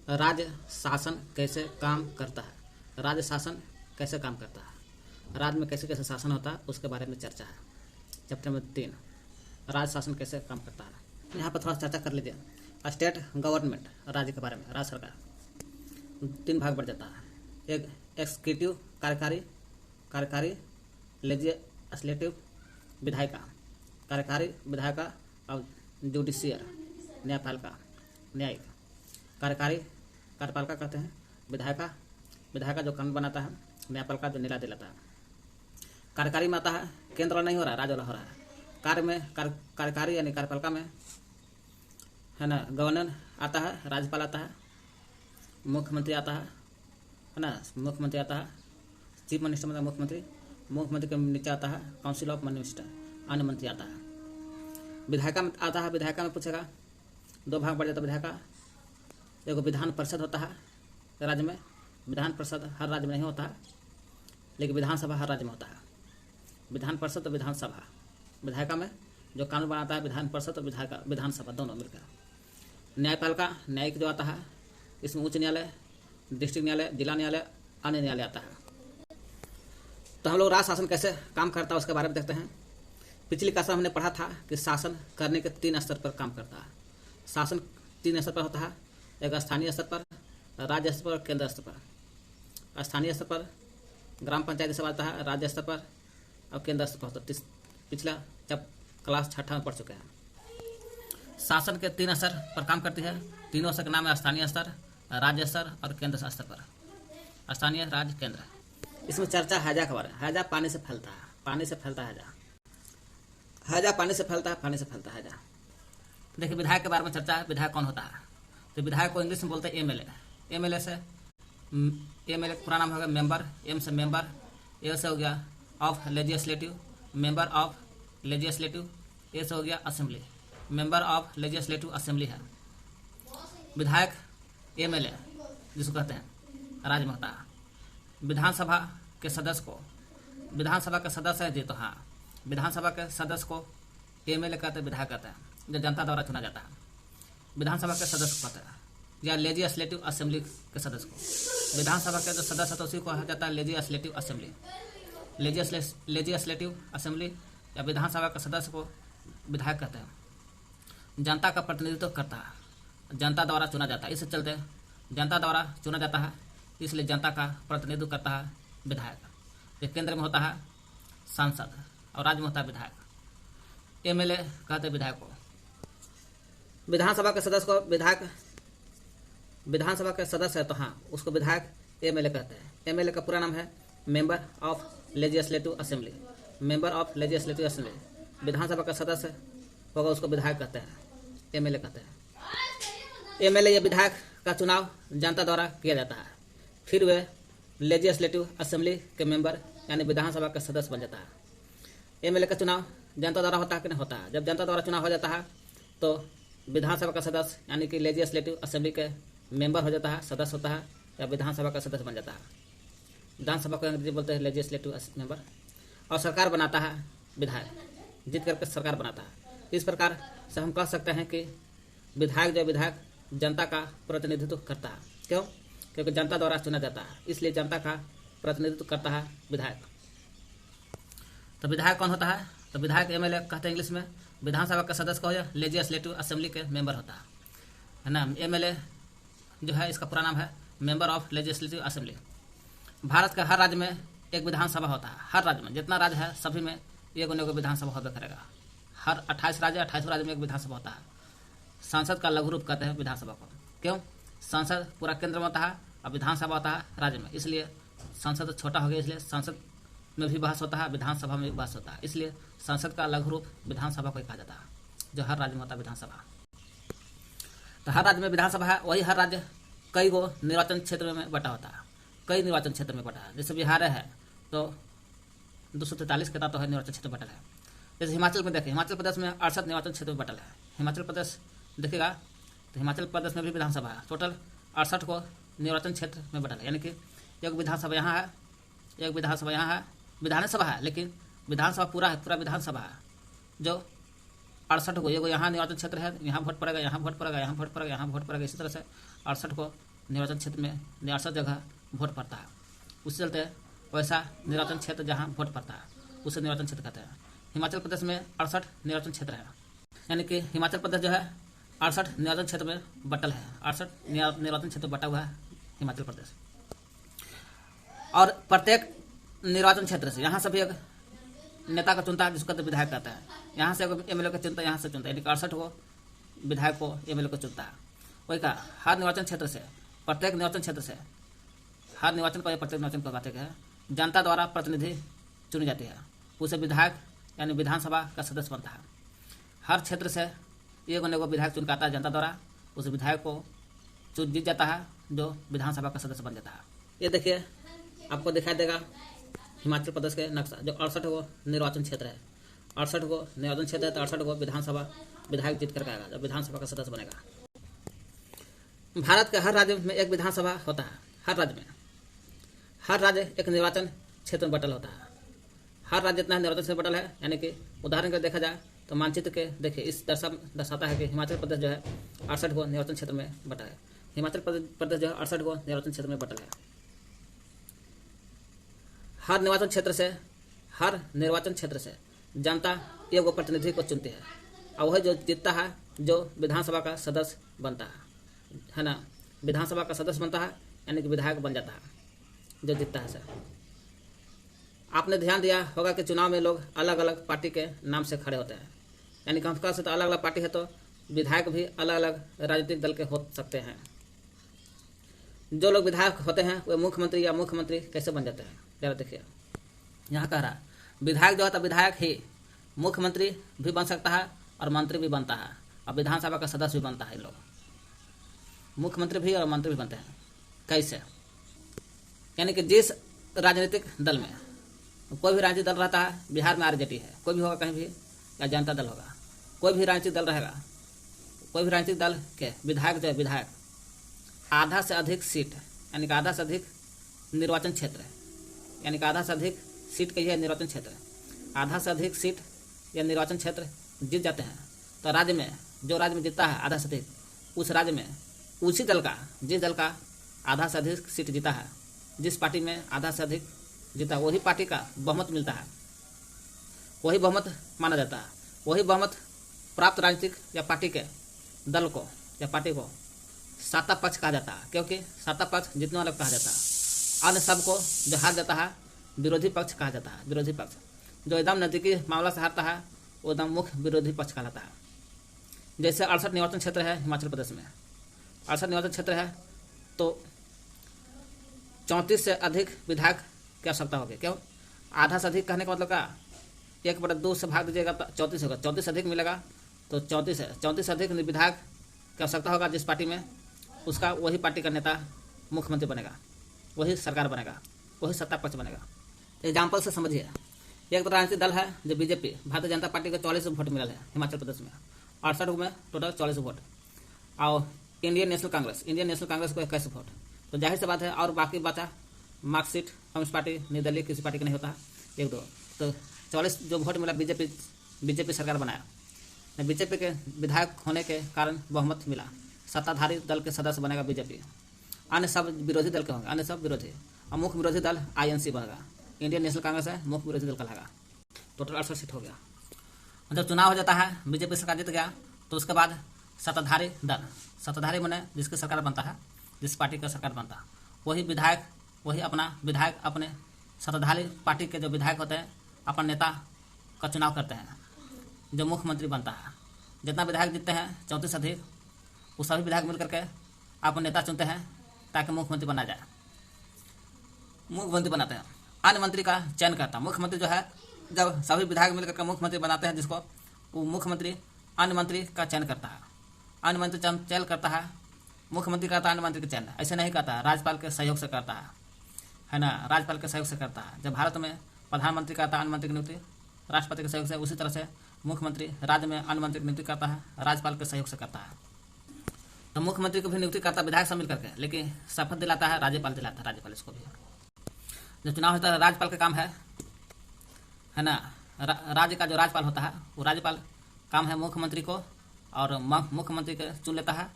राज्य शासन कैसे काम करता है। राज्य शासन कैसे काम करता है, राज्य में कैसे कैसे शासन होता है उसके बारे में चर्चा है। चैप्टर नंबर 3, राज्य शासन कैसे काम करता है। यहाँ पर थोड़ा चर्चा कर लीजिए। स्टेट गवर्नमेंट, राज्य के बारे में, राज्य सरकार 3 भाग बढ़ जाता है। एक एक्सिक्यूटिव कार्यकारी, लेजिस्लेटिव विधायिका, कार्यकारी विधायिका और जुडिशियर न्यायपालिका, न्यायिक। कार्यपालिका कहते हैं विधायिका जो कानून बनाता है, न्यायपालिका जो न्याय दिलाता है। कार्यकारी में आता है, केंद्र वाला नहीं हो रहा है, राज्य वाला हो रहा है। कार्य में कार्यकारी यानी कार्यपालिका में है ना, गवर्नर आता है, राज्यपाल आता है, मुख्यमंत्री आता है ना, मुख्यमंत्री आता है, चीफ मिनिस्टर मतलब मुख्यमंत्री के नीचे आता है काउंसिल ऑफ मिनिस्टर, अन्य मंत्री आता है। विधायिका में आता है, विधायिका में पूछेगा 2 भाग बढ़ जाता है विधायिका। एगो विधान परिषद होता है राज्य में, विधान परिषद हर राज्य में नहीं होता है, लेकिन विधानसभा हर राज्य में होता है। विधान परिषद और विधानसभा, विधायिका में जो कानून बनाता है विधान परिषद और विधानसभा दोनों मिलकर। न्यायपालिका, न्यायिक जो आता है, इसमें उच्च न्यायालय, डिस्ट्रिक्ट न्यायालय, जिला न्यायालय, अन्य न्यायालय आता है। तो हम लोग राज्य शासन कैसे काम करता है उसके बारे में देखते हैं। पिछली क्लास में हमने पढ़ा था कि शासन करने के 3 स्तर पर काम करता है। शासन 3 स्तर पर होता है, एक स्थानीय स्तर पर, राज्य स्तर पर और केंद्र स्तर पर। स्थानीय स्तर पर ग्राम पंचायत सभा आता है, राज्य स्तर पर और केंद्र स्तर पर होता है। पिछला जब क्लास 6 में पढ़ चुके हैं। शासन के 3 स्तर पर काम करती है। तीनों स्तर का नाम है स्थानीय स्तर, राज्य स्तर और केंद्र स्तर पर। स्थानीय, राज्य, केंद्र। इसमें चर्चा हैजा के बारे में। हैजा पानी से फैलता है, पानी से फैलता है हैजा। हैजा पानी से फैलता है, पानी से फैलता है हैजा। देखिए विधायक के बारे में चर्चा है। विधायक कौन होता है, तो विधायक को इंग्लिश में बोलते हैं एमएलए। एमएलए पूरा नाम हो गया मेंबर, एम से मेंबर, ए से हो गया of legislative, member of legislative, A से हो गया assembly, member of legislative assembly है। विधायक एमएलए जिसको कहते हैं राज्य में होता है। विधानसभा के सदस्य को, विधानसभा के सदस्य है जी, तो हाँ, विधानसभा के सदस्य को एमएलए कहते हैं, विधायक कहते हैं, जो जनता द्वारा चुना जाता है। विधानसभा के सदस्य को कहते हैं, या लेजिस्लेटिव असेंबली के सदस्य को। विधानसभा के जो सदस्य है तो उसी को कहा जाता है लेजिस्लेटिव असेंबली। लेजिस्लेटिव असेंबली या विधानसभा के सदस्य को विधायक कहते हैं। जनता का प्रतिनिधित्व करता है, जनता द्वारा चुना जाता है। इससे चलते जनता द्वारा चुना जाता है, इसलिए जनता का प्रतिनिधित्व करता है विधायक। ये केंद्र में होता है सांसद और राज्य में होता है विधायक। एमएलए कहते हैं विधायक को। विधानसभा के सदस्य को विधायक, विधानसभा के सदस्य है तो हाँ, उसको विधायक एमएलए कहते हैं। एमएलए का पूरा नाम है member of legislative assembly, member of legislative assembly. विधानसभा का सदस्य होगा उसको विधायक कहते हैं, एमएलए कहते हैं। एमएलए या विधायक का चुनाव जनता द्वारा किया जाता है, फिर वे लेजिस्लेटिव असेंबली के मेंबर यानी विधानसभा का सदस्य बन जाता है। एमएलए का चुनाव जनता द्वारा होता है कि नहीं होता है। जब जनता द्वारा चुनाव हो जाता है तो विधानसभा का सदस्य यानी कि लेजिस्लेटिव असेंबली के मेंबर हो जाता है, सदस्य होता है, या विधानसभा का सदस्य बन जाता है। विधानसभा को अंग्रेजी बोलते हैं लेजिस्लेटिव मेंबर। और सरकार बनाता है विधायक, जीत करके सरकार बनाता है। इस प्रकार से हम कह सकते हैं कि विधायक जो विधायक जनता का प्रतिनिधित्व करता है। क्यों? क्योंकि जनता द्वारा चुना जाता है, इसलिए जनता का प्रतिनिधित्व करता है विधायक। तो विधायक कौन होता है, तो विधायक एमएलए कहते हैं इंग्लिश में। विधानसभा का सदस्य को लेजिस्लेटिव असेंबली के मेंबर होता है ना। एमएलए जो है इसका पूरा नाम है member of legislative assembly. Bharat के हर राज्य में एक विधानसभा होता है। हर राज्य में जितना राज्य है सभी में एक विधानसभा होता करेगा। हर 28 राज्य, 28 राज्य में एक विधानसभा होता है। संसद का लघु रूप कहते हैं विधानसभा को। क्यों? संसद पूरा केंद्र में होता है और विधानसभा होता है राज्य में, इसलिए संसद छोटा हो गया, इसलिए संसद में भी बहस होता है, विधानसभा में भी बहस होता है, इसलिए संसद का लघु रूप विधानसभा को कहा जाता है, जो हर राज्य में होता है विधानसभा। तो हर राज्य में विधानसभा है, वही हर राज्य कई गो निर्वाचन क्षेत्र में बटा होता है, कई निर्वाचन क्षेत्र में बटा है। जैसे बिहार है तो 243 के तो है निर्वाचन क्षेत्र बटल है। जैसे हिमाचल में देखें, हिमाचल प्रदेश में 68 निर्वाचन क्षेत्र में बटल है। हिमाचल प्रदेश देखिएगा तो हिमाचल प्रदेश में भी विधानसभा है, टोटल 68 को निर्वाचन क्षेत्र में बटल है। यानी कि एक विधानसभा यहाँ है, एक विधानसभा यहाँ है, विधानसभा है लेकिन विधानसभा पूरा है, पूरा विधानसभा है जो 68 को, एगो यहाँ निर्वाचन क्षेत्र है, यहाँ वोट पड़ेगा, यहाँ वोट पड़ेगा, यहाँ वोट पड़ेगा, यहाँ वोट पड़ेगा, इसी तरह से 68 को निर्वाचन क्षेत्र में 68 जगह वोट पड़ता है। उससे चलते वैसा निर्वाचन क्षेत्र जहाँ वोट पड़ता है उसे निर्वाचन क्षेत्र कहते हैं। हिमाचल प्रदेश में 68 निर्वाचन क्षेत्र है, यानी कि हिमाचल प्रदेश जो है 68 निर्वाचन क्षेत्र में बटल है। 68 निर्वाचन क्षेत्र बटा हुआ है हिमाचल प्रदेश। और प्रत्येक निर्वाचन क्षेत्र से यहाँ से भी एक नेता का चुनता है जिसको कहते विधायक कहता है। यहाँ से एमएलए का चुनता है, यहाँ से चुनता है, यानी कि 68 को विधायक को एमएलए को चुनता है। वही का हर निर्वाचन क्षेत्र से, प्रत्येक निर्वाचन क्षेत्र से, हर निर्वाचन को या प्रत्येक निर्वाचन को कहते हैं जनता द्वारा प्रतिनिधि चुनी जाती है। उसे विधायक यानी विधानसभा का सदस्य बनता है। हर क्षेत्र से एक विधायक चुन के आता है जनता द्वारा, उस विधायक को चुन जीत जाता है जो विधानसभा का सदस्य बन जाता है। ये देखिए आपको दिखाई देगा हिमाचल प्रदेश के नक्शा, जो 68 को निर्वाचन क्षेत्र है। 68 को निर्वाचन क्षेत्र है तो 68 को विधानसभा विधायक जीत करके आएगा, जब विधानसभा का सदस्य बनेगा। भारत के हर राज्य में एक विधानसभा होता है। हर राज्य में, हर राज्य एक निर्वाचन क्षेत्र में बटल होता है। हर राज्य इतना निर्वाचन क्षेत्र बटल है, यानी कि उदाहरण के देखा जाए तो मानचित्र के देखिए इस दर्शाता है कि हिमाचल प्रदेश जो है 68 को निर्वाचन क्षेत्र में बटा है। हिमाचल प्रदेश जो है 68 को निर्वाचन क्षेत्र में बटल है। हर निर्वाचन क्षेत्र से जनता एक प्रतिनिधि को चुनती है और वही जो जीतता है जो विधानसभा का सदस्य बनता है ना। विधानसभा का सदस्य बनता है यानी कि विधायक बन जाता है जो जीतता है। सर आपने ध्यान दिया होगा कि चुनाव में लोग अलग अलग पार्टी के नाम से खड़े होते हैं, यानी कि हम से तो अलग अलग पार्टी है तो विधायक भी अलग अलग राजनीतिक दल के हो सकते हैं। जो लोग विधायक होते हैं वे मुख्यमंत्री या मुख्यमंत्री कैसे बन जाते हैं जरा देखिए। यहाँ कह रहा विधायक जो होता है विधायक ही मुख्यमंत्री भी बन सकता है और मंत्री भी बनता है और विधानसभा का सदस्य भी बनता है। लोग मुख्यमंत्री भी और मंत्री भी बनते हैं। कैसे? यानी कि जिस राजनीतिक दल में कोई भी राजनीतिक दल रहता है, बिहार में आरजेडी है, कोई भी होगा कहीं भी, या जनता दल होगा, कोई भी राजनीतिक दल रहेगा, कोई भी राजनीतिक दल के विधायक जो है विधायक आधा से अधिक सीट यानी कि आधा से अधिक निर्वाचन क्षेत्र है, यानी कि आधा से अधिक सीट का यह निर्वाचन क्षेत्र है, आधा से अधिक सीट या निर्वाचन क्षेत्र जीत जाते हैं तो राज्य में जो राज्य में जीतता है आधा से अधिक, उस राज्य में उसी दल का जिस दल का आधा से अधिक सीट जीता है, जिस पार्टी में आधा से अधिक जीता वही पार्टी का बहुमत मिलता है, वही बहुमत माना जाता है। वही बहुमत प्राप्त राजनीतिक या पार्टी के दल को या पार्टी को सत्ता पक्ष कहा जाता है, क्योंकि सत्ता पक्ष जीतने वाला कहा जाता है। अन्य सबको जो हार जाता है विरोधी पक्ष कहा जाता है। विरोधी पक्ष जो एकदम नजदीकी मामला से हारता है वो एकदम मुख्य विरोधी पक्ष कहलाता है। जैसे 68 निर्वाचन क्षेत्र है हिमाचल प्रदेश में, 68 निर्वाचन क्षेत्र है तो 34 से अधिक विधायक की आवश्यकता होगी। क्यों? आधा से अधिक कहने का मतलब क्या, 1/2 से भाग दीजिएगा तो 34 होगा, 34 से अधिक मिलेगा तो 34 है। 34 से अधिक विधायक की आवश्यकता होगा जिस पार्टी में, उसका वही पार्टी का नेता मुख्यमंत्री बनेगा, वही सरकार बनेगा, वही सत्ता पक्ष बनेगा। एग्जाम्पल से समझिए, एक तो राजनीतिक दल है जो बीजेपी भारतीय जनता पार्टी को 44 वोट मिला है हिमाचल प्रदेश में, 68 में टोटल 44 वोट, और इंडियन नेशनल कांग्रेस को 21 वोट। तो जाहिर सी बात है, और बाकी बचा मार्कशीट कम्युनिस्ट पार्टी निर्दलीय किसी पार्टी का नहीं होता है, 1-2, तो 44 जो वोट मिला बीजेपी सरकार बनाया। बीजेपी के विधायक होने के कारण बहुमत मिला, सत्ताधारी दल के सदस्य बनेगा बीजेपी, अन्य सब विरोधी दल के होंगे, अन्य सब विरोधी, और मुख्य विरोधी दल आईएनसी बनेगा, इंडियन नेशनल कांग्रेस है, मुख्य विरोधी दल कहलाएगा। टोटल 68 सीट हो गया। जब चुनाव हो जाता है, बीजेपी सरकार जीत गया तो उसके बाद सत्ताधारी बने जिसकी सरकार बनता है, जिस पार्टी का सरकार बनता है, वही विधायक अपने सत्ताधारी पार्टी के जो विधायक होते हैं अपने नेता का चुनाव करते हैं जो मुख्यमंत्री बनता है। जितना विधायक जीतते हैं 34 से अधिक, वो सभी विधायक मिल करके अपने नेता चुनते हैं ताकि मुख्यमंत्री बना जाए, मुख्यमंत्री बनाते हैं। अन्य मंत्री का चयन करता है मुख्यमंत्री, जो है जब सभी विधायक मिलकर के मुख्यमंत्री बनाते हैं जिसको, वो मुख्यमंत्री अन्य मंत्री का चयन करता है, अन्य मंत्री चयन करता है, मुख्यमंत्री करता है अन्य मंत्री का चयन, ऐसे नहीं करता है, राज्यपाल के सहयोग से करता है ना, राज्यपाल के सहयोग से करता है। जब भारत में प्रधानमंत्री करता है अन्य मंत्री की नियुक्ति राष्ट्रपति के सहयोग से, उसी तरह से मुख्यमंत्री राज्य में अन्य मंत्री की नियुक्ति करता है, राज्यपाल के सहयोग से करता है। तो मुख्यमंत्री को भी नियुक्ति करता है विधायक सब मिल करके, लेकिन शपथ दिलाता है राज्यपाल दिलाता है, राज्यपाल इसको भी। जब चुनाव होता है राज्यपाल का काम है ना, राज्य का जो राज्यपाल होता है वो राज्यपाल काम है मुख्यमंत्री को, और मुख्यमंत्री के चुन लेता है,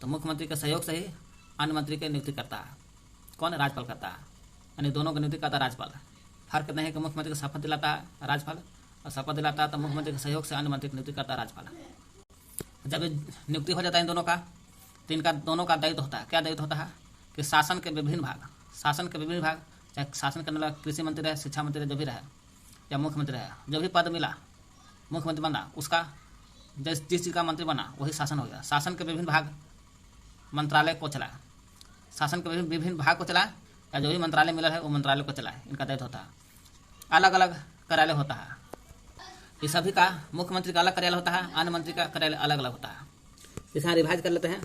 तो मुख्यमंत्री के सहयोग से ही अन्य मंत्री की नियुक्ति करता है। कौन? राज्यपाल करता है, यानी दोनों की नियुक्ति करता है राज्यपाल। फर्क नहीं है कि मुख्यमंत्री को शपथ दिलाता है राज्यपाल और शपथ दिलाता है तो मुख्यमंत्री के सहयोग से अन्य मंत्री की नियुक्ति करता है राज्यपाल। जब नियुक्ति हो जाता है इन दोनों का तो इनका दोनों का दायित्व होता है। क्या दायित्व होता है कि शासन के विभिन्न भाग चाहे शासन करने वाला कृषि मंत्री रहे, शिक्षा मंत्री रहे, जो भी रहे, या मुख्यमंत्री रहे, जो भी पद मिला मुख्यमंत्री बना, उसका जिस चीज़ का मंत्री बना वही शासन हो गया। शासन के विभिन्न भाग मंत्रालय को चलाए, शासन के विभिन्न भाग को चलाए, या जो भी मंत्रालय मिला है वो मंत्रालय को चलाए, इनका दायित्व होता है। अलग अलग कार्यालय होता है, ये सभी का मुख्यमंत्री का अलग कार्यालय होता है, अन्य मंत्री का कार्यालय अलग अलग होता है। इसे रिवाइज कर लेते हैं।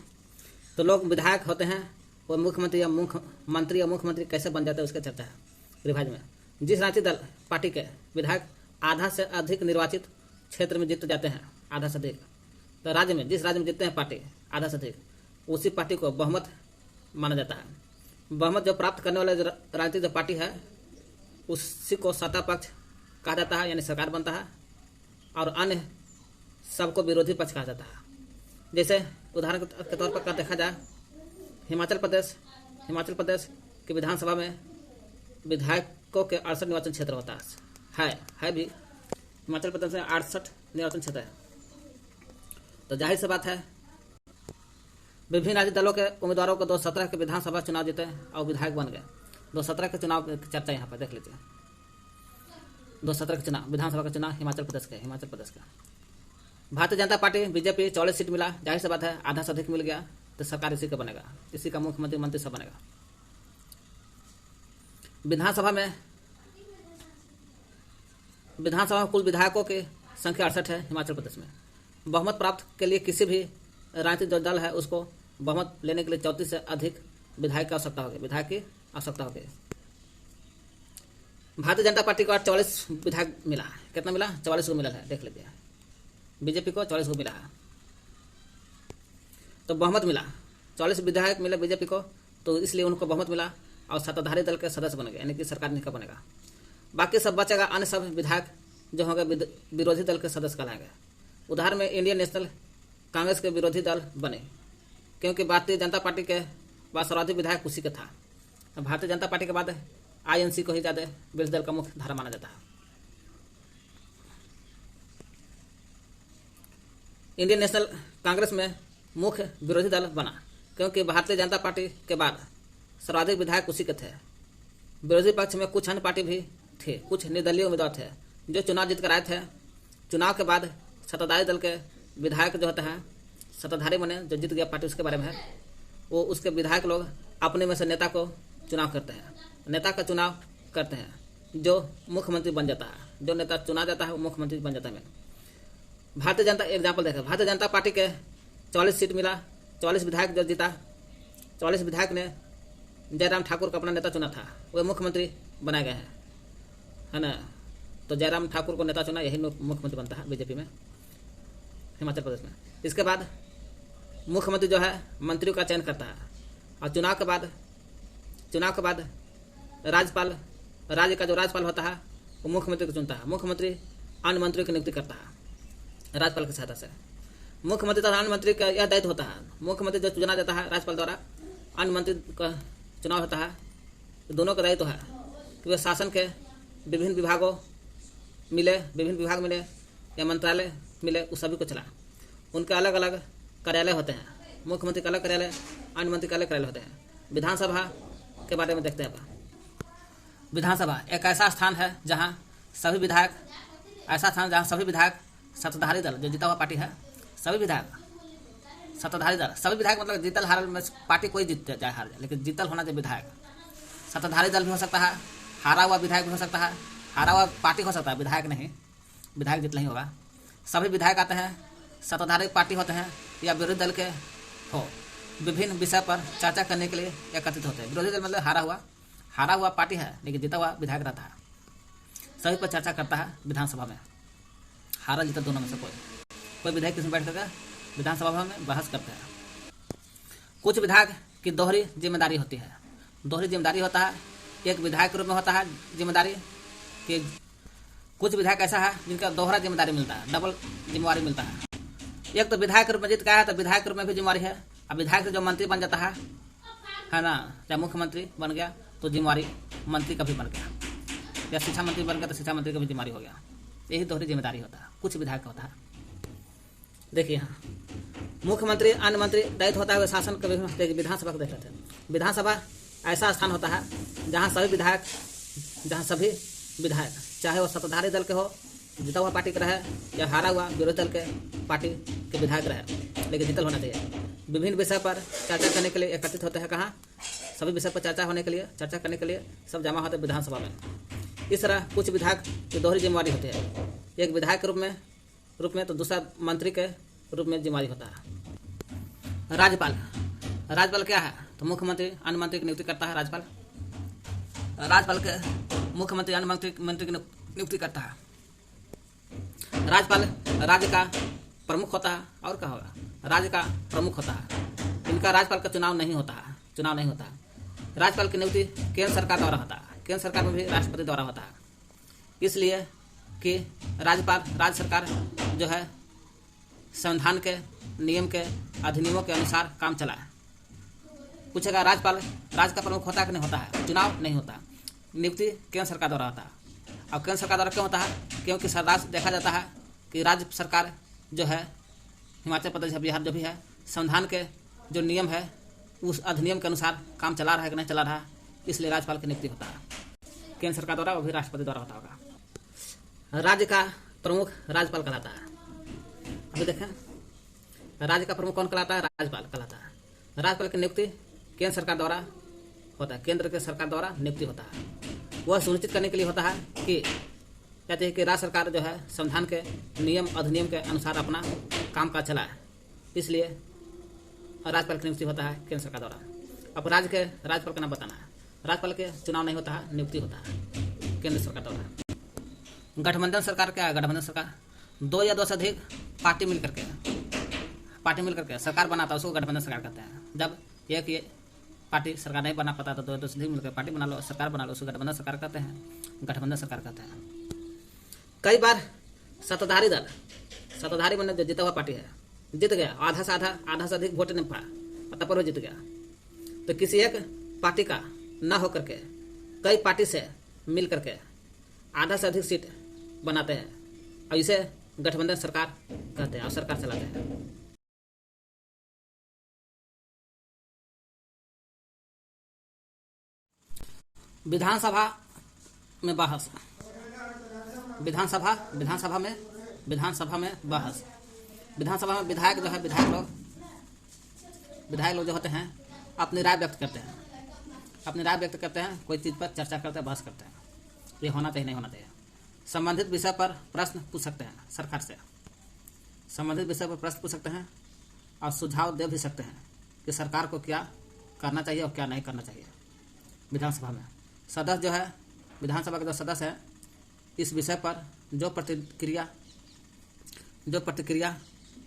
तो लोग विधायक होते हैं, वो मुख्यमंत्री या मुख्यमंत्री कैसे बन जाते हैं उसका चर्चा है रिवाइज में। जिस राजनीतिक दल पार्टी के विधायक आधा से अधिक निर्वाचित क्षेत्र में जीत जाते हैं, आधा से अधिक, तो राज्य में जिस राज्य में जीतते हैं पार्टी आधा से अधिक, उसी पार्टी को बहुमत माना जाता है। बहुमत जो प्राप्त करने वाले राजनीतिक जो पार्टी है उसी को सत्ता पक्ष कहा जाता है, यानी सरकार बनता है, और अन्य सबको विरोधी पक्ष कहा जाता है। जैसे उदाहरण के तौर पर देखा जाए, हिमाचल प्रदेश की विधानसभा में विधायकों के 68 निर्वाचन क्षेत्र होता है भी। हिमाचल प्रदेश में 68 निर्वाचन क्षेत्र है। तो जाहिर सी बात है विभिन्न राजनीतिक दलों के उम्मीदवारों को 2017 के विधानसभा चुनाव जीते और विधायक बन गए। 2017 के चुनाव की चर्चा यहाँ पर देख लीजिए। 2017 के चुनाव, विधानसभा का चुनाव हिमाचल प्रदेश का Bharatiya Janata party BJP 44 seat मिला। जाहिर सी बात है आधा से अधिक मिल गया तो सरकार इसी का बनेगा, इसी का मुख्यमंत्री मंत्री सब बनेगा। विधानसभा में कुल विधायकों की संख्या 68 है हिमाचल प्रदेश में। बहुमत प्राप्त के लिए किसी भी राजनीतिक जो दल है उसको बहुमत लेने के लिए 34 से अधिक विधायक की आवश्यकता होगी। भारतीय जनता पार्टी को 44 विधायक मिला है। कितना मिला? 44 को मिला है, देख लीजिए। बीजेपी को 44 को मिला है, तो बहुमत मिला। 44 विधायक मिले बीजेपी को, तो इसलिए उनको बहुमत मिला और सत्ताधारी दल के सदस्य बन गए, यानी कि सरकार नहीं का बनेगा। बाकी सब बचेगा, अन्य सब विधायक जो होंगे विरोधी दल के सदस्य कहलाएंगे। उदाहरण में इंडियन नेशनल कांग्रेस के विरोधी दल बने, क्योंकि भारतीय जनता पार्टी के बाद सर्वाधिक विधायक उसी का था। भारतीय जनता पार्टी के बाद आईएनसी को ही ज़्यादा विरोधी दल का मुख्य धारा माना जाता है। इंडियन नेशनल कांग्रेस में मुख्य विरोधी दल बना, क्योंकि भारतीय जनता पार्टी के बाद सर्वाधिक विधायक उसी के थे। विरोधी पक्ष में कुछ अन्य पार्टी भी थे, कुछ निर्दलीय उम्मीदवार थे जो चुनाव जीत कर आए थे। चुनाव के बाद सत्ताधारी दल के विधायक जो होता है, सत्ताधारी बने, जो जीत गया पार्टी उसके बारे में है, वो उसके विधायक लोग अपने में से नेता को चुनाव करते हैं, नेता का चुनाव करते हैं, जो मुख्यमंत्री बन जाता है। जो नेता चुना जाता है वो मुख्यमंत्री बन जाता है। भारतीय जनता एग्जाम्पल देखा, भारतीय जनता पार्टी के 44 सीट मिला, 44 विधायक जो जीता, 44 विधायक ने जयराम ठाकुर को अपना नेता चुना था, वह मुख्यमंत्री बनाए गए हैं, है ना। तो जयराम ठाकुर को नेता चुना, यही मुख्यमंत्री बनता है बीजेपी में, हिमाचल प्रदेश में। इसके बाद मुख्यमंत्री जो है मंत्रियों का चयन करता है, और चुनाव के बाद राज्यपाल, राज्य का जो राज्यपाल होता है वो मुख्यमंत्री को चुनता है। मुख्यमंत्री अन्य मंत्रियों की नियुक्ति करता है राज्यपाल की सहायता से। मुख्यमंत्री तथा अन्य मंत्री का यह दायित्व होता है, मुख्यमंत्री जो चुना जाता है राज्यपाल द्वारा, अन्य मंत्री का चुनाव होता है, तो दोनों का दायित्व है कि वे शासन के विभिन्न विभाग मिले या मंत्रालय मिले, उस सभी को चलाएं। उनके अलग अलग कार्यालय होते हैं, मुख्यमंत्री का अलग कार्यालय, अन्य मंत्री का अलग कार्यालय होते हैं। विधानसभा के बारे में देखते हैं। विधानसभा एक ऐसा स्थान है जहाँ सभी विधायक, सत्ताधारी दल जो जीता हुआ पार्टी है, सभी विधायक मतलब जीतल हारल में पार्टी कोई जीत जाए हार जाए, लेकिन जीतल होना चाहिए विधायक। सत्ताधारी दल भी हो सकता है, हारा हुआ विधायक भी हो सकता है, हारा हुआ पार्टी हो सकता है, विधायक नहीं, विधायक जीत नहीं होगा। सभी विधायक आते हैं, सत्ताधारी पार्टी होते हैं या विरोधी दल के हो, विभिन्न विषय पर चर्चा करने के लिए एकत्रित होते हैं। विरोधी दल मतलब हारा हुआ पार्टी है लेकिन जीता हुआ विधायक रहता है, सभी पर चर्चा करता है विधानसभा में। हारा जीता दोनों में से कोई विधायक किसमें बैठ कर विधानसभा में बहस करते हैं। कुछ विधायक की दोहरी जिम्मेदारी होती है। दोहरी जिम्मेदारी होता है, एक विधायक के रूप में होता है जिम्मेदारी कि कुछ विधायक ऐसा है जिनका दोहरा जिम्मेदारी मिलता है, डबल जिम्मेवारी मिलता है। एक तो विधायक के रूप में जीत गया है तो विधायक के रूप में भी जिम्मेवारी है, अब विधायक से जो मंत्री बन जाता है है ना, चाहे मुख्यमंत्री बन गया तो जिम्मेवारी मंत्री का भी बन गया, या शिक्षा मंत्री बन गया तो शिक्षा मंत्री का भी जिम्मेवारी हो गया। यही दोहरी जिम्मेदारी होता है, कुछ विधायक का होता है। देखिए यहाँ मुख्यमंत्री अन्य मंत्री दायित्व होता है शासन के विभिन्न। विधानसभा को देख लेते हैं। विधानसभा ऐसा स्थान होता है जहाँ सभी विधायक चाहे वो सत्ताधारी दल के हो, जीता हुआ पार्टी का रहे, या हारा हुआ विरोधी दल के पार्टी के विधायक रहे, लेकिन जीतल होना चाहिए। विभिन्न विषय पर चर्चा करने के लिए एकत्रित होते हैं। कहाँ? सभी विषय पर चर्चा करने के लिए सब जमा होते हैं विधानसभा में। इस तरह कुछ विधायक की दोहरी जिम्मेवारी होती है, एक विधायक के रूप में तो दूसरा मंत्री के रूप में जिम्मेवारी होता है। राज्यपाल क्या है? तो मुख्यमंत्री अन्य मंत्री की नियुक्ति करता है। राज्यपाल के मुख्यमंत्री अन्य मंत्री की नियुक्ति करता है। राज्यपाल राज्य का प्रमुख होता है, और क्या होगा? राज्य का प्रमुख होता है। इनका राज्यपाल का चुनाव नहीं होता है। राज्यपाल की नियुक्ति केंद्र सरकार द्वारा होता है। केंद्र सरकार में भी राष्ट्रपति द्वारा होता है, इसलिए कि राज्य सरकार जो है संविधान के नियम के अधिनियमों के अनुसार काम चलाए। पूछेगा राज्य का प्रमुख होता है कि नहीं होता है? चुनाव नहीं होता, नियुक्ति केंद्र सरकार द्वारा होता है। अब केंद्र सरकार द्वारा क्यों होता है? क्योंकि सरकार देखा जाता है कि राज्य सरकार जो है हिमाचल प्रदेश बिहार जो भी है, संविधान के जो नियम है उस अधिनियम के अनुसार काम चला रहा है कि नहीं चला रहा है, इसलिए राज्यपाल की नियुक्ति होता है केंद्र सरकार द्वारा, वो भी राष्ट्रपति द्वारा होता होगा। राज्य का प्रमुख राज्यपाल कहलाता है। अभी देखें, राज्य का प्रमुख कौन कहलाता है? राज्यपाल कहलाता है। राज्यपाल की नियुक्ति केंद्र सरकार द्वारा होता है, केंद्र के सरकार द्वारा नियुक्ति होता है। वह सुनिश्चित करने के लिए होता है कि कहते हैं कि राज्य सरकार जो है संविधान के नियम अधिनियम के अनुसार अपना काम काज चलाए, इसलिए राज्यपाल की नियुक्ति होता है केंद्र सरकार द्वारा। अब राज्यपाल का नाम बताना है। राज्यपाल के चुनाव नहीं होता है, नियुक्ति होता है केंद्र सरकार द्वारा। गठबंधन सरकार क्या है? गठबंधन सरकार दो या दो से अधिक पार्टी मिल करके सरकार बनाता है, उसको गठबंधन सरकार कहते हैं। जब एक ये पार्टी सरकार नहीं बना पाता तो दो से अधिक मिलकर पार्टी बना लो, सरकार बना लो, उसको गठबंधन सरकार कहते हैं। कई बार सत्ताधारी मैंने जो जीता हुआ पार्टी है, जीत गया, आधा से अधिक वोट नहीं पाया तब पर वो जीत गया, तो किसी एक पार्टी का न होकर के कई पार्टी से मिल करके आधा से अधिक सीट बनाते हैं, और इसे गठबंधन सरकार कहते हैं और सरकार चलाते हैं। विधानसभा में बहस। विधानसभा में बहस। विधानसभा में विधायक लोग जो होते हैं अपनी राय व्यक्त करते हैं, कोई चीज पर चर्चा करते हैं, बहस करते हैं, ये होना चाहिए नहीं होना चाहिए। संबंधित विषय पर प्रश्न पूछ सकते हैं सरकार से, और सुझाव दे भी सकते हैं कि सरकार को क्या करना चाहिए और क्या नहीं करना चाहिए। विधानसभा में सदस्य जो है, विधानसभा के जो सदस्य हैं, इस विषय पर जो प्रतिक्रिया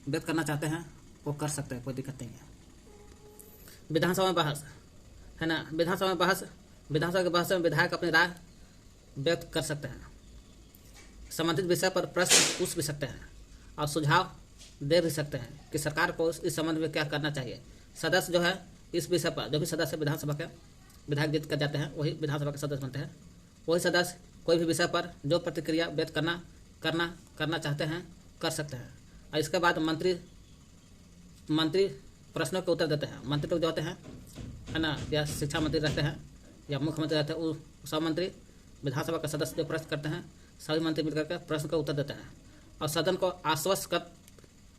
व्यक्त करना चाहते हैं वो कर सकते हैं, कोई दिक्कत नहीं है। विधानसभा में बहस है ना, विधानसभा के बहस में विधायक अपनी राय व्यक्त कर सकते हैं, संबंधित विषय पर प्रश्न पूछ भी सकते हैं और सुझाव दे भी सकते हैं कि सरकार को इस संबंध में क्या करना चाहिए। सदस्य जो है इस विषय पर, जो भी सदस्य विधानसभा के विधायक जीत कर जाते हैं वही विधानसभा के सदस्य बनते हैं। वही सदस्य कोई भी विषय पर जो प्रतिक्रिया व्यक्त करना चाहते हैं कर सकते हैं, और इसके बाद मंत्री प्रश्नों के उत्तर देते हैं। मंत्री लोग जो होते हैं है ना, या शिक्षा मंत्री रहते हैं या मुख्यमंत्री रहते हैं, वो सब मंत्री विधानसभा के सदस्य जो प्रश्न करते हैं, सभी मंत्री मिलकर के प्रश्न का उत्तर देते हैं और सदन को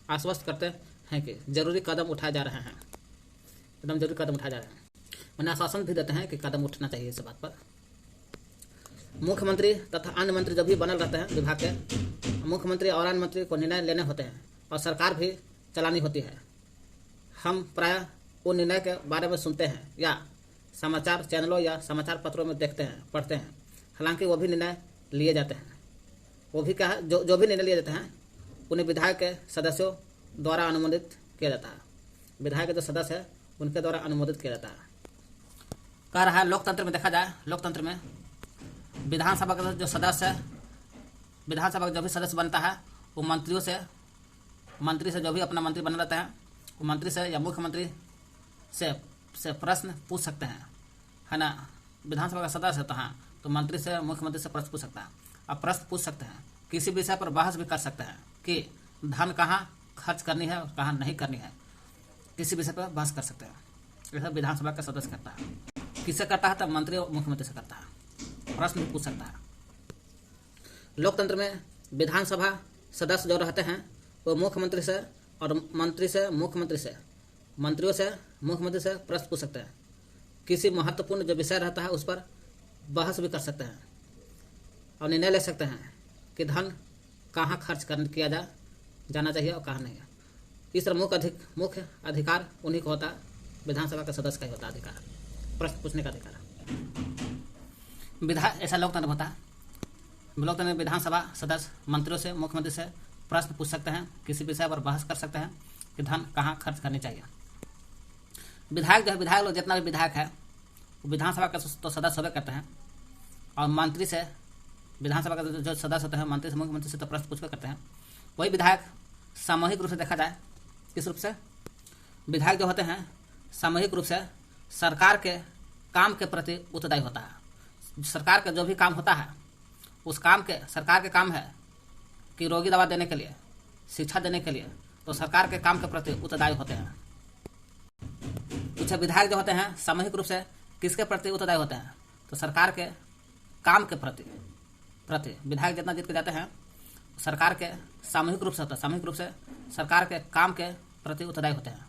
आश्वस्त करते हैं कि जरूरी कदम उठाए जा रहे हैं, एकदम जरूरी कदम उठाए जा रहे हैं। मैंने आश्वासन भी देते हैं कि कदम उठना चाहिए इस बात पर। मुख्यमंत्री तथा अन्य मंत्री जब भी बनल रहते हैं विभाग के, मुख्यमंत्री और अन्य मंत्री को निर्णय लेने होते हैं और सरकार भी चलानी होती है। हम प्रायः वो निर्णय के बारे में सुनते हैं या समाचार चैनलों या समाचार पत्रों में देखते हैं, पढ़ते हैं। हालांकि वो भी निर्णय लिए जाते हैं, वो भी क्या है, जो भी निर्णय लिए जाते हैं उन्हें विधायक के सदस्यों द्वारा अनुमोदित किया जाता है। विधायक के जो सदस्य है उनके द्वारा अनुमोदित किया जाता है। कह रहा है लोकतंत्र में देखा जाए, लोकतंत्र में विधानसभा का जो सदस्य है, विधानसभा का जो भी सदस्य बनता है वो मंत्री से जो भी अपना मंत्री बना रहता है वो मंत्री से या मुख्यमंत्री से से प्रश्न पूछ सकते हैं, है ना। विधानसभा का सदस्य होता है तो मंत्री से, मुख्यमंत्री से प्रश्न पूछ सकता है। अब प्रश्न पूछ सकते हैं, किसी विषय पर बहस भी कर सकते हैं कि धन कहाँ खर्च करनी है और कहाँ नहीं करनी है, किसी विषय पर बहस कर सकते हैं। यह विधानसभा का सदस्य करता है। किससे करता है? तब मंत्री और मुख्यमंत्री से करता है। प्रश्न भी पूछ सकता है। लोकतंत्र में विधानसभा सदस्य जो रहते हैं वो मुख्यमंत्री से और मंत्री से, मुख्यमंत्री से, मंत्रियों से, मुख्यमंत्री से प्रश्न पूछ सकते हैं। किसी महत्वपूर्ण जो विषय रहता है उस पर बहस भी कर सकते हैं और निर्णय ले सकते हैं कि धन कहाँ खर्च किया जाना चाहिए और कहाँ नहीं। इस तरह मुख्य अधिकार उन्हीं को होता है, विधानसभा के सदस्य का ही होता है अधिकार, प्रश्न पूछने का अधिकार। ऐसा लोकतंत्र होता है। लोकतंत्र में विधानसभा सदस्य मंत्रियों से, मुख्यमंत्री से प्रश्न पूछ सकते हैं, किसी विषय पर बहस कर सकते हैं कि धन कहाँ खर्च करनी चाहिए। विधायक जो है, विधायक लोग जितना भी विधायक है वो विधानसभा के तो सदस्य होते करते हैं और मंत्री से, विधानसभा के जो सदस्य होते हैं मंत्री से, मुख्यमंत्री से तो प्रश्न पूछ करते हैं। वही विधायक सामूहिक रूप से देखा जाए, किस रूप से? विधायक जो होते हैं सामूहिक रूप से सरकार के काम के प्रति उत्तरदायी होता है। सरकार का जो भी काम होता है उस काम के, सरकार के काम है कि रोगी दवा देने के लिए, शिक्षा देने के लिए, तो सरकार के काम के प्रति उत्तरदायी होते हैं। कुछ विधायक जो होते हैं सामूहिक रूप से किसके प्रति उत्तरदायी होते हैं? तो सरकार के काम के प्रति विधायक जितना जीत के जाते हैं सरकार के सामूहिक रूप से होता है, सामूहिक रूप से सरकार के काम के प्रति उत्तरदायी होते हैं।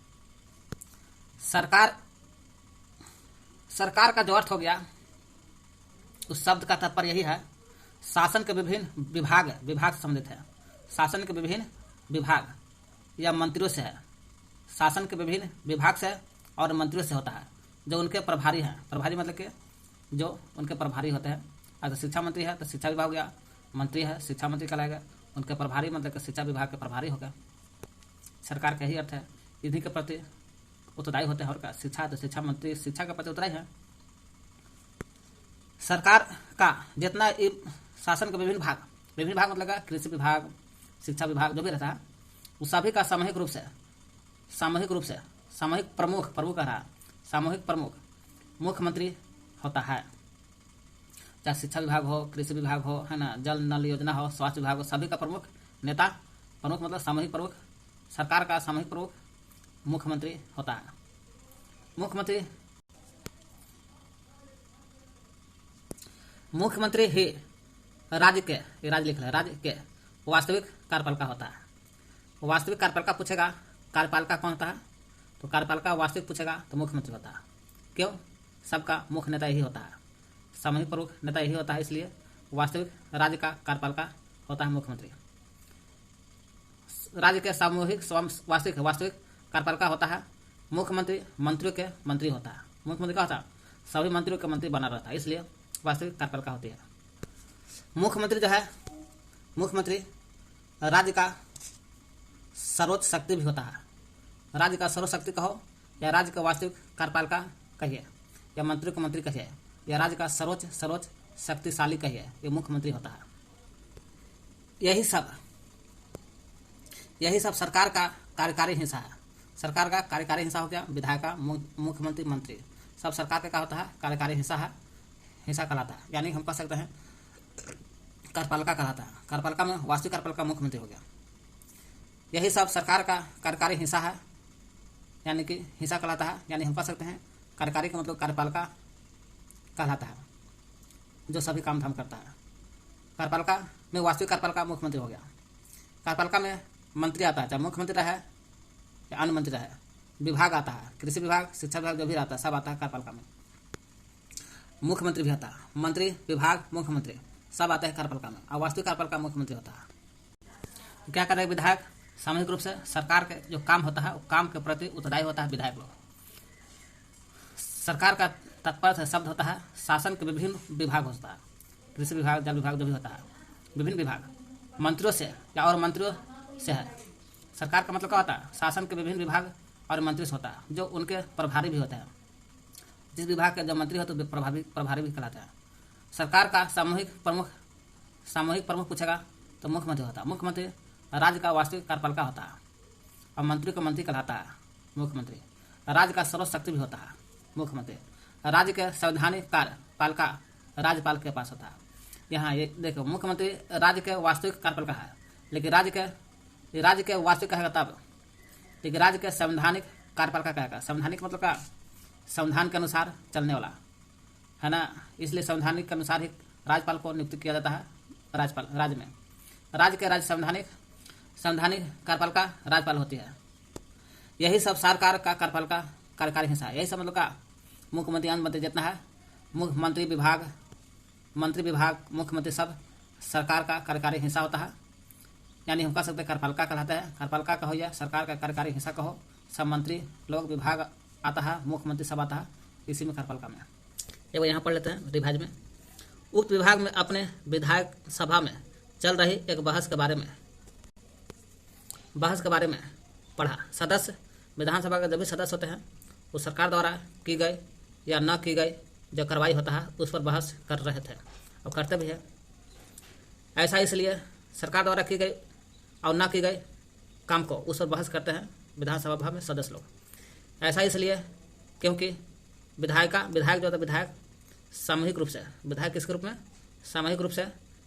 सरकार का जो अर्थ हो गया उस शब्द का तात्पर्य यही है, शासन के विभिन्न विभाग से संबंधित है। शासन के विभिन्न विभाग या मंत्रियों से है। शासन के विभिन्न विभाग से और मंत्रियों से होता है जो उनके प्रभारी हैं। प्रभारी मतलब कि जो उनके प्रभारी होते हैं। अगर शिक्षा मंत्री है तो शिक्षा विभाग हो गया, मंत्री है शिक्षा मंत्री कहलाएगा, उनके प्रभारी मतलब कि शिक्षा विभाग के प्रभारी हो गए। सरकार का ही अर्थ है, इन्हीं के प्रति उत्तरदायी होते हैं। और क्या? शिक्षा है तो शिक्षा मंत्री शिक्षा के प्रति उत्तरदायी है। सरकार का जितना शासन के विभिन्न भाग मतलब का कृषि विभाग, शिक्षा विभाग जो भी रहता है उस सभी का सामूहिक रूप से सामूहिक प्रमुख कह रहा है, सामूहिक प्रमुख मुख्यमंत्री होता है। चाहे शिक्षा विभाग हो, कृषि विभाग हो, है ना, जल नल योजना हो, स्वास्थ्य विभाग हो, सभी का प्रमुख नेता, प्रमुख मतलब सामूहिक प्रमुख, सरकार का सामूहिक प्रमुख मुख्यमंत्री होता है। मुख्यमंत्री ही राज्य के वास्तविक कार्यपालिका होता है। वास्तविक कार्यपालिका पूछेगा कार्यपालिका कौन होता है, तो कार्यपालिका वास्तविक पूछेगा तो मुख्यमंत्री होता है। क्यों? सबका मुख्य नेता यही होता है, सामूहिक प्रमुख नेता यही होता है, इसलिए वास्तविक राज्य का कार्यपालिका होता है मुख्यमंत्री। राज्य के सामूहिक वास्तविक कार्यपालिका होता है मुख्यमंत्री, मंत्रियों के मंत्री होता है। मुख्यमंत्री क्या होता है? सभी मंत्रियों के मंत्री बना रहता है, इसलिए वास्तविक कार्यपालिका होती है। मुख्यमंत्री जो है, मुख्यमंत्री राज्य का सर्वोच्च शक्ति भी होता है। राज्य का सर्वोच्च शक्ति कहो या राज्य का वास्तविक कार्यपालिका कहिए या मंत्री को मंत्री कहिए या राज्य का सर्वोच्च शक्तिशाली कहिए, ये मुख्यमंत्री होता है। यही सब सरकार का कार्यकारी हिस्सा है। सरकार का कार्यकारी हिस्सा हो गया विधायक का, मुख्यमंत्री, मंत्री, सब सरकार का क्या होता है? कार्यकारी हिस्सा कहलाता है। यानी हम कह सकते हैं कार्यपालिका कहलाता है। कार्यपालिका में वास्तविक कार्यपालिका मुख्यमंत्री हो गया। यही सब सरकार का कार्यकारी हिस्सा है, यानी कि हिस्सा कहलाता है। यानी हम कह सकते हैं कार्यकारी का मतलब कार्यपालिका कहलाता है, जो सभी काम धाम करता है। कार्यपालिका में वास्तविक कार्यपालिका मुख्यमंत्री हो गया। कार्यपालिका में मंत्री आता है, चाहे मुख्यमंत्री रहे या अन्य मंत्री रहे। विभाग आता है, कृषि विभाग, शिक्षा विभाग जो भी रहता है सब आता है कार्यपालिका में। मुख्यमंत्री भी आता है, मंत्री, विभाग, मुख्यमंत्री सब आते हैं कार्यपालिका में, और वास्तविक कार्यपालिका मुख्यमंत्री होता है। क्या करेगा विधायक? सामूहिक रूप से सरकार के जो काम होता है वो काम के प्रति उत्तरदायी होता है विधायक लोग। सरकार का तात्पर्य शब्द होता है शासन के विभिन्न विभाग होता है, कृषि विभाग, जल विभाग जो भी होता है, विभिन्न विभाग मंत्रियों से या और मंत्रियों से है। सरकार का मतलब क्या होता है? शासन के विभिन्न विभाग और मंत्री से होता है, जो उनके प्रभारी भी होते हैं। जिस विभाग के जो मंत्री हो तो प्रभारी भी कहलाते हैं। सरकार का सामूहिक प्रमुख पूछेगा तो मुख्यमंत्री होता है। मुख्यमंत्री राज्य का वास्तविक कार्यपालिका होता है और मंत्री को मंत्री कहलाता है मुख्यमंत्री। राज्य का सर्वोच्च शक्ति भी होता है, मुख्यमंत्री। राज्य के संवैधानिक कार्यपालिका राज्यपाल के पास होता है। यहाँ ये देखो, मुख्यमंत्री राज्य के वास्तविक कार्यपालिका है, लेकिन राज्य के वास्तविक कहेगा तब, लेकिन राज्य के संवैधानिक कार्यपालिका कहेगा। संवैधानिक मतलब क्या? संविधान के अनुसार चलने वाला है ना, इसलिए संवैधानिक के अनुसार ही राज्यपाल को नियुक्त किया जाता है। राज्यपाल राज्य में, राज्य के संवैधानिक कार्यपालिका राज्यपाल होती है। यही सब सरकार का कार्यपालिका कार्यकारी हिस्सा है। यही सब मतलब का मुख्यमंत्री मंत्री जितना है, मंत्री विभाग मुख्यमंत्री सब सरकार का कार्यकारी हिस्सा होता है। यानी हम कह सकते हैं कार्यपालिका कहलाते हैं। कार्यपालिका कहो या सरकार का कार्यकारी हिस्सा कहो, सब मंत्री लोग विभाग आता है, मुख्यमंत्री सब आता है इसी में कार्यपालिका में। एक बार यहाँ पढ़ लेते हैं रिवाइज में। उक्त विभाग में अपने विधायक सभा में चल रही एक बहस के बारे में पढ़ा। सदस्य विधानसभा के जो भी सदस्य होते हैं वो सरकार द्वारा की गई या न की गई जो कार्रवाई होता है उस पर बहस कर रहे थे और करते भी है। ऐसा इसलिए सरकार द्वारा की गई और न की गई काम को उस पर बहस करते हैं विधानसभा में सदस्य लोग। ऐसा इसलिए क्योंकि विधायक जो होता है, विधायक सामूहिक रूप से, विधायक किसके रूप में? सामूहिक रूप से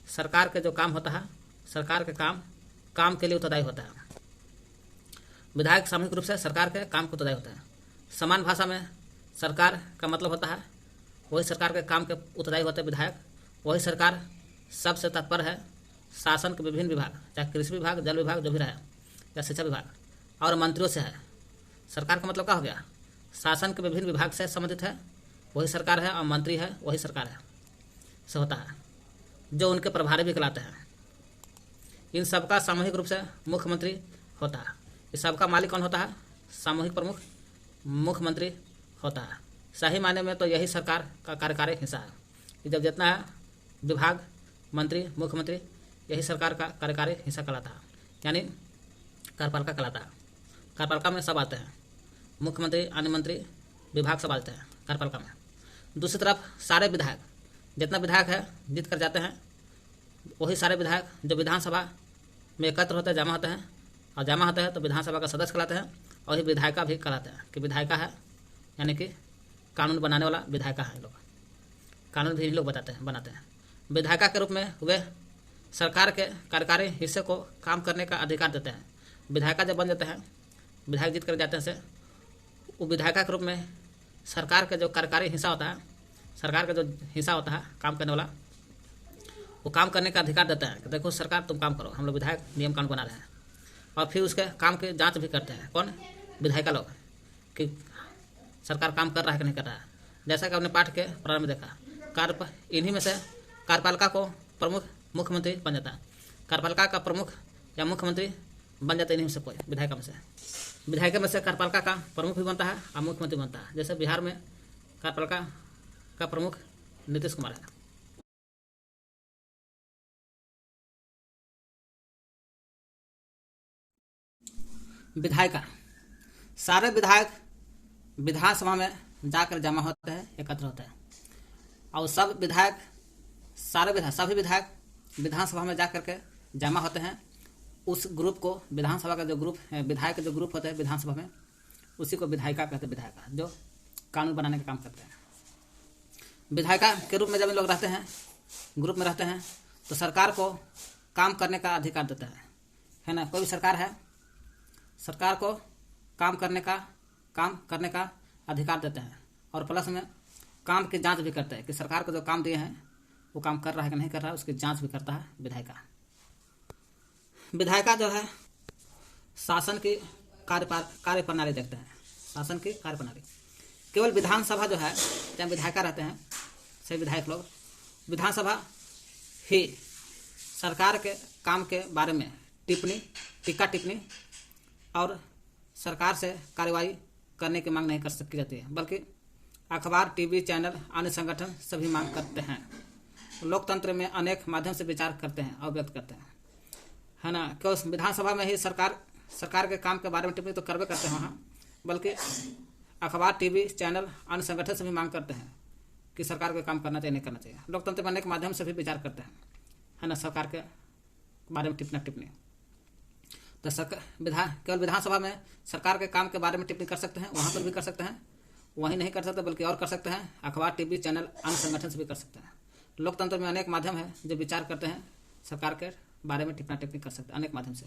सरकार के जो काम होता है, सरकार के काम के लिए उत्तरदायी होता है। विधायक सामूहिक रूप से सरकार के काम को उत्तरदायी होता है। समान भाषा में सरकार का मतलब होता है, वही सरकार के काम के उत्तरदायी होते हैं विधायक। वही सरकार सबसे तत्पर है शासन के विभिन्न विभाग, चाहे कृषि विभाग, जल विभाग जो भी रहे, या शिक्षा विभाग और मंत्रियों से है। सरकार का मतलब क्या हो गया? शासन के विभिन्न विभाग से संबंधित है, वही सरकार है, और मंत्री है वही सरकार है से होता है, जो उनके प्रभारी भी कहलाते हैं। इन सबका सामूहिक रूप से मुख्यमंत्री होता है। इस सबका मालिक कौन होता है? सामूहिक प्रमुख मुख्यमंत्री होता है। सही मायने में तो यही सरकार का कार्यकारी हिस्सा है कि जब जितना है विभाग, मंत्री, मुख्यमंत्री, यही सरकार का कार्यकारी हिस्सा कहलाता है, यानी कार्यपालिका कहलाता है। कार्यपालिका में सब आते हैं, मुख्यमंत्री, अन्य मंत्री, विभाग सब आते हैं कार्यपालिका में। दूसरी तरफ सारे विधायक, जितना विधायक है जीत कर जाते हैं, वही सारे विधायक जो विधानसभा में एकत्र होते हैं, जमा होते हैं, और जमा होते हैं तो विधानसभा का सदस्य कहलाते हैं, और ये विधायिका भी कहलाते हैं कि विधायिका है, यानी कि कानून बनाने वाला विधायिका है। लोग कानून भी लोग बनाते हैं। विधायिका के रूप में वे सरकार के कार्यकारी हिस्से को काम करने का अधिकार देते हैं। विधायिका जब बन जाते हैं, विधायक जीत कर जाते हैं से, वो विधायिका के रूप में सरकार के जो कार्यकारी हिस्सा होता है, सरकार का जो हिस्सा होता है काम करने वाला, वो काम करने का अधिकार देता है कि देखो सरकार तुम काम करो, हम लोग विधायक नियम कानून बना रहे हैं। और फिर उसके काम की जांच भी करते हैं। कौन? विधायिका लोग, कि सरकार काम कर रहा है कि नहीं कर रहा है। जैसा कि आपने पाठ के प्रारंभ में देखा, इन्हीं में से कार्यपालिका को प्रमुख मुख्यमंत्री बन जाता है। कार्यपालिका का प्रमुख या मुख्यमंत्री बन जाता है इन्हीं में से कोई, विधायिका में से। विधायिका में से कार्यपालिका का प्रमुख भी बनता है और मुख्यमंत्री बनता है। जैसे बिहार में कार्यपालिका का प्रमुख नीतीश कुमार है। विधायिका, सारे विधायक विधानसभा में जाकर जमा होते हैं, एकत्र होते हैं, और सभी विधायक विधानसभा में जाकर के जमा होते हैं। उस ग्रुप को, विधानसभा का जो ग्रुप है, विधायक के जो ग्रुप होते हैं विधानसभा में, उसी को विधायिका कहते हैं। विधायिका जो कानून बनाने का काम करते हैं। विधायिका के रूप में जब लोग रहते हैं, ग्रुप में रहते हैं, तो सरकार को काम करने का अधिकार देता है ना। कोई भी सरकार है, सरकार को काम करने का अधिकार देते हैं, और प्लस में काम की जांच भी करते हैं कि सरकार को जो काम दिए हैं वो काम कर रहा है कि नहीं कर रहा है, उसकी जांच भी करता है विधायिका। विधायिका जो है शासन की कार्य प्रणाली देखते हैं, शासन की कार्य प्रणाली। केवल विधानसभा जो है, जहाँ विधायिका रहते हैं सभी विधायक लोग, विधानसभा ही सरकार के काम के बारे में टीका टिप्पणी और सरकार से कार्रवाई करने की मांग नहीं कर सकती जाती है, बल्कि अखबार, टीवी चैनल, अन्य संगठन सभी मांग करते हैं। लोकतंत्र में अनेक माध्यम से विचार करते हैं और व्यक्त करते हैं, है ना। क्यों? विधानसभा में ही सरकार के काम के बारे में टिप्पणी तो करवे करते हैं वहाँ, बल्कि अखबार, टीवी चैनल, अन्य संगठन से भी मांग करते हैं कि सरकार को काम करना चाहिए, नहीं करना चाहिए। लोकतंत्र में अनेक माध्यम से भी विचार करते हैं, है ना, सरकार के बारे में टिप्पणी। तो केवल विधानसभा में सरकार के काम के बारे में टिप्पणी कर सकते हैं, वहाँ पर भी कर सकते हैं। वही नहीं कर सकते बल्कि और कर सकते हैं, अखबार, टीवी चैनल, अन्य संगठन से भी कर सकते हैं। लोकतंत्र में अनेक माध्यम है जो विचार करते हैं, सरकार के बारे में टिप्पणी टिप्पणी कर सकते हैं अनेक माध्यम से।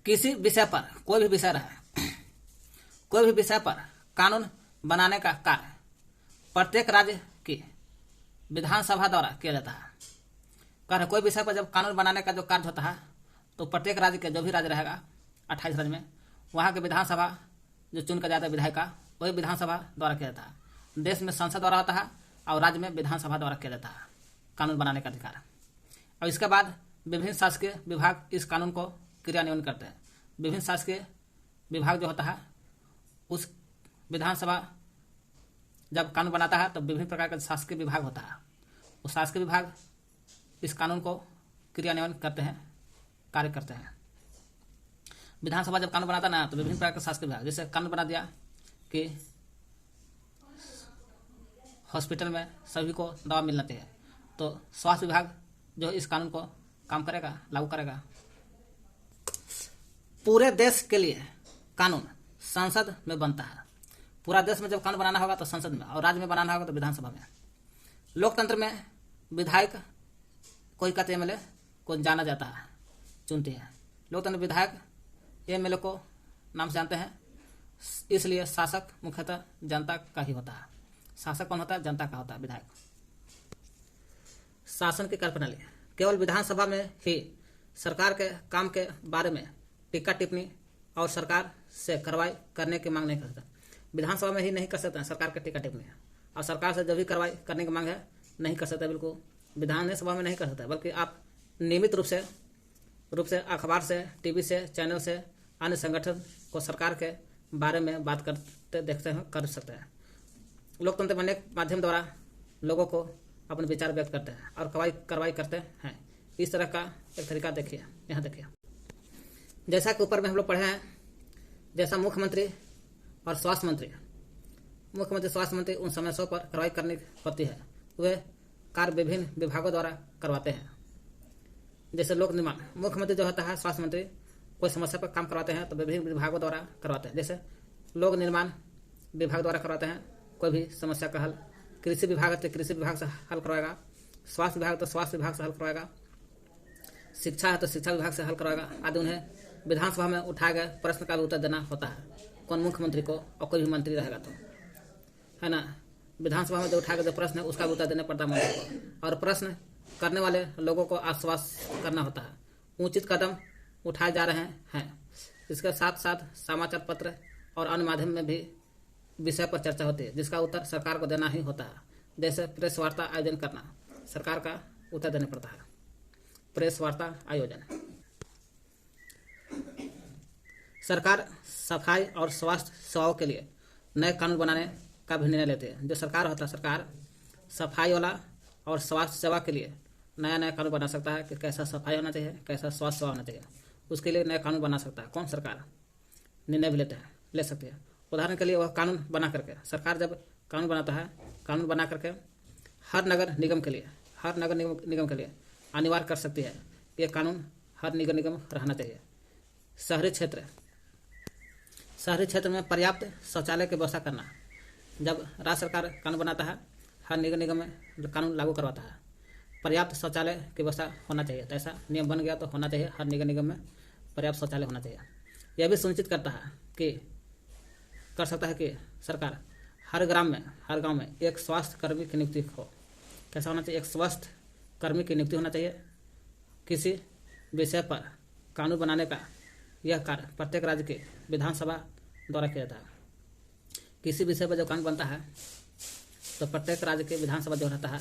किसी विषय पर, कोई भी विषय रहे, कोई भी विषय पर कानून बनाने का कार्य प्रत्येक राज्य की विधानसभा द्वारा किया जाता है। कह कोई विषय पर जब कानून बनाने का जो कार्य होता है तो प्रत्येक राज्य के, जो भी राज्य रहेगा 28 राज्य में, वहाँ के विधानसभा जो चुन कर जाता है विधायिका, वही विधानसभा द्वारा किया जाता है। देश में संसद द्वारा होता है और राज्य में विधानसभा द्वारा किया जाता है कानून बनाने का अधिकार। और इसके बाद विभिन्न शासकीय विभाग इस कानून को क्रियान्वयन करते हैं। विभिन्न शासकीय विभाग जो होता है, उस विधानसभा जब कानून बनाता है तो विभिन्न प्रकार का शासकीय विभाग होता है। उस शासकीय विभाग इस कानून को क्रियान्वयन करते हैं, कार्य करते हैं। विधानसभा जब कानून बनाता है ना तो विभिन्न प्रकार के शासकीय विभाग, जैसे कानून बना दिया कि हॉस्पिटल में सभी को दवा मिलना चाहिए, तो स्वास्थ्य विभाग जो इस कानून को काम करेगा, लागू करेगा। पूरे देश के लिए कानून संसद में बनता है। पूरा देश में जब कानून बनाना होगा तो संसद में, और राज्य में बनाना होगा तो विधानसभा में। लोकतंत्र में विधायक कोई कहते एमएलए को जाना जाता है, चुनते हैं। लोकतंत्र विधायक एमएलए को नाम से जानते हैं, इसलिए शासक मुख्यतः जनता का ही होता है। शासक कौन होता है? जनता का होता है विधायक। शासन की कार्यप्रणाली, केवल विधानसभा में ही सरकार के काम के बारे में टीका टिप्पणी और सरकार से कार्रवाई करने की मांग नहीं कर सकता। विधानसभा में ही नहीं कर सकते सरकार के टीका टिप्पणी, और सरकार से जो भी कार्रवाई करने की मांग है नहीं कर सकते, बिल्कुल विधानसभा में नहीं कर सकते। बल्कि आप नियमित रूप से अखबार से, टीवी से, चैनल से, अन्य संगठन को सरकार के बारे में बात करते देखते हैं, कर सकते हैं। लोकतंत्र में अनेक माध्यम द्वारा लोगों को अपने विचार व्यक्त करते हैं और कार्रवाई करते हैं। इस तरह का एक तरीका देखिए, यहाँ देखिए। जैसा कि ऊपर में हम लोग पढ़े हैं, जैसा मुख्यमंत्री और स्वास्थ्य मंत्री उन समस्याओं पर कार्रवाई करनी होती है, वे कार्य विभिन्न विभागों द्वारा करवाते हैं। जैसे लोक निर्माण, मुख्यमंत्री जो होता है, स्वास्थ्य मंत्री कोई समस्या पर काम करवाते हैं तो विभिन्न विभागों द्वारा करवाते हैं। जैसे लोक निर्माण विभाग द्वारा करवाते हैं कोई भी समस्या का हल। कृषि विभाग है तो कृषि विभाग से हल करवाएगा। स्वास्थ्य विभाग तो स्वास्थ्य विभाग से हल करवाएगा। शिक्षा है तो शिक्षा विभाग से हल करवाएगा आदि। उन्हें विधानसभा में उठाए गए प्रश्न का भी उत्तर देना होता है, कौन मुख्यमंत्री को, और कोई भी मंत्री रहेगा तो, है ना। विधानसभा में जो उठाए गए जो प्रश्न है उसका भी उत्तर देना पड़ता है मंत्री को, और प्रश्न करने वाले लोगों को आश्वस्त करना होता है। उचित कदम उठाए जा रहे हैं। इसके साथ साथ समाचार पत्र और अन्य माध्यम में भी विषय पर चर्चा होती है, जिसका उत्तर सरकार को देना ही होता है। जैसे प्रेस वार्ता आयोजन करना, सरकार का उत्तर देना पड़ता है। प्रेस वार्ता आयोजन, सरकार सफाई और स्वास्थ्य सेवाओं के लिए नए कानून बनाने का भी निर्णय लेते हैं। जो सरकार होता है, सरकार सफाई वाला और स्वास्थ्य सेवा के लिए नया कानून बना सकता है कि कैसा सफाई होना चाहिए, कैसा स्वास्थ्य सेवा होना चाहिए, उसके लिए नया कानून बना सकता है। कौन? सरकार निर्णय भी ले सकती है। उदाहरण के लिए वह कानून बना करके, सरकार जब कानून बनाता है, कानून बना करके हर नगर निगम के लिए अनिवार्य कर सकती है कि यह कानून हर नगर निगम रहना चाहिए। शहरी क्षेत्र में पर्याप्त शौचालय की व्यवस्था करना। जब राज्य सरकार कानून बनाता है, हर नगर निगम में कानून लागू करवाता है, पर्याप्त शौचालय की व्यवस्था होना चाहिए। तो ऐसा नियम बन गया तो होना चाहिए, हर नगर निगम में पर्याप्त शौचालय होना चाहिए। यह भी सुनिश्चित कर सकता है कि सरकार हर गांव में एक स्वास्थ्य कर्मी की नियुक्ति हो। कैसा होना चाहिए? एक स्वास्थ्य कर्मी की नियुक्ति होना चाहिए। किसी विषय पर कानून बनाने का यह कार्य प्रत्येक राज्य के विधानसभा द्वारा किया जाता है। किसी विषय पर जब कानून बनता है तो प्रत्येक राज्य के विधानसभा जो रहता है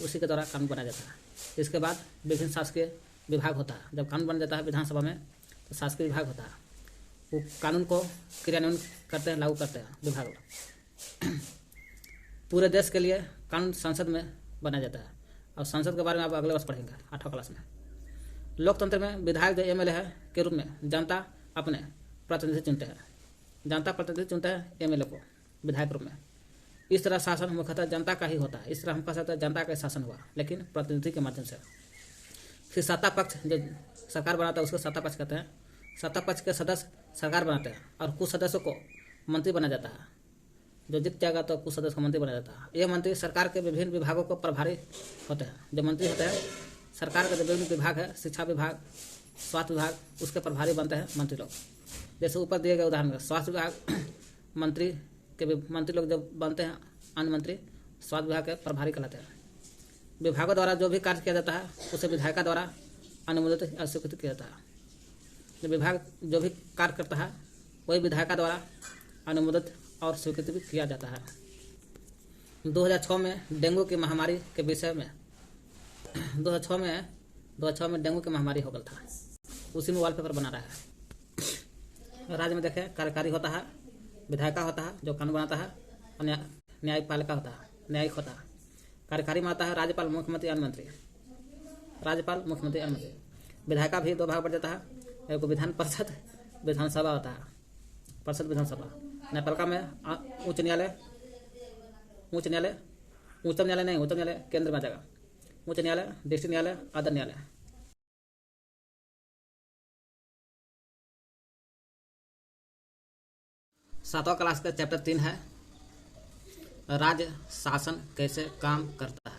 उसी के द्वारा कानून बनाया जाता है। इसके बाद विभिन्न शासकीय विभाग होता है। जब कानून बन जाता है विधानसभा में तो शासकीय विभाग होता है, वो कानून को क्रियान्वयन करते हैं, लागू करते हैं विभाग। पूरे देश के लिए कानून संसद में बनाया जाता है, और संसद के बारे में आप अगले वर्ष पढ़ेंगे 8वीं क्लास में। लोकतंत्र में विधायक जो एमएलए है के रूप में जनता अपने प्रतिनिधि चुनते हैं। जनता प्रतिनिधि चुनते हैं एमएलए को विधायक रूप में। इस तरह शासन मुख्यतः जनता का ही होता है। इस तरह हम कह सकते हैं जनता का शासन हुआ, लेकिन प्रतिनिधि के माध्यम से। फिर सत्ता पक्ष जो सरकार बनाता है उसको सत्ता पक्ष कहते हैं। सत्ता पक्ष के सदस्य सरकार बनाते हैं और कुछ सदस्यों को मंत्री बनाया जाता है। जो जीत जाएगा तो कुछ सदस्य का मंत्री बना जाता है। ये मंत्री सरकार के विभिन्न विभागों को प्रभारी होते हैं। जो मंत्री होते हैं सरकार के जो विभिन्न विभाग है, शिक्षा विभाग, स्वास्थ्य विभाग, उसके प्रभारी बनते हैं मंत्री लोग। जैसे ऊपर दिए गए उदाहरण में स्वास्थ्य विभाग मंत्री लोग जब बनते हैं, अन्य मंत्री स्वास्थ्य विभाग के प्रभारी कहलाते हैं। विभागों द्वारा जो भी कार्य किया जाता है उसे विधायिका द्वारा अनुमोदित या स्वीकृत किया जाता है। जो विभाग जो भी कार्य करता है वही विधायिका द्वारा अनुमोदित और स्वीकृत भी किया जाता है। 2006 में डेंगू की महामारी के विषय में 2006 में डेंगू की महामारी हो गई था। उसी में वॉलपेपर बना रहा है। राज्य में देखें कार्यकारी होता है, विधायिका होता है जो कानून बनाता है, और न्यायपालिका होता है, न्यायिक होता है। कार्यकारी में आता है राज्यपाल, मुख्यमंत्री, अन्य मंत्री। राज्यपाल, मुख्यमंत्री, अन्य मंत्री। विधायिका भी दो भाग बढ़ जाता है, एक विधान परिषद, विधानसभा होता है, परिषद विधानसभा। न्यायपालिका में उच्च न्यायालय, उच्चतम न्यायालय केंद्र में आ जाएगा, उच्च न्यायालय, डिस्ट्रिक्ट न्यायालय, अदर न्यायालय। सातवां क्लास का चैप्टर 3 है राज्य शासन कैसे काम करता है।